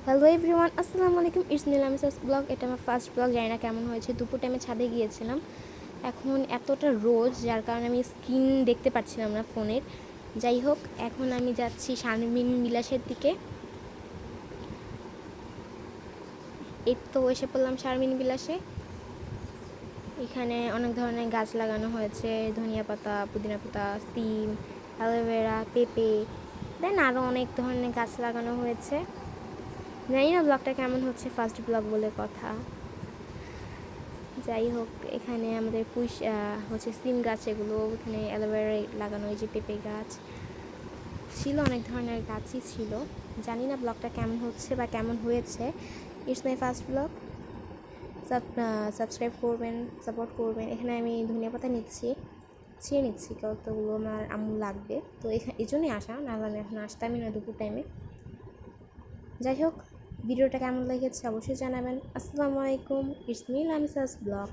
Hello everyone, আসসালামু আলাইকুম। It's me Lamisa's blog. এটা আমার ফার্স্ট ব্লগ, জানি না কেমন হয়েছে। দুপুর টাইমে ছাদে গিয়েছিলাম, এখন এতটা রোদ যার কারণে আমি স্ক্রিন দেখতে পাচ্ছিলাম না ফোনের। যাই হোক, এখন আমি যাচ্ছি শারমিন বিলাসের দিকে। এই তো এসে পড়লাম শারমিন বিলাসে। এখানে অনেক ধরনের গাছ লাগানো হয়েছে, ধনিয়া পাতা, পুদিনা পাতা, সিম, অ্যালোভেরা, পেঁপে, দেন আরও অনেক ধরনের গাছ লাগানো হয়েছে। জানি না ব্লগটা কেমন হচ্ছে, ফার্স্ট ব্লগ বলে কথা। যাই হোক, এখানে আমাদের হচ্ছে সিম গাছ, এগুলো এখানে অ্যালোভেরা লাগানো, এই যে পেঁপে গাছ ছিল, অনেক ধরনের গাছই ছিল। জানি না ব্লগটা কেমন হচ্ছে বা কেমন হয়েছে। It's my first blog. Subscribe করবেন, সাপোর্ট করবেন। এখানে আমি ধনিয়া পাতা ছিঁড়ে নিচ্ছি, কতগুলো আমার আম্মু লাগবে, তো এই জন্যই আসা, নাহলে আমি এখন আসতামই না দুপুর টাইমে। যাই হোক, ভিডিওটা কেমন লেগেছে অবশ্যই জানাবেন। আসসালামু আলাইকুম, ইটস মি লামিসাস ব্লগ।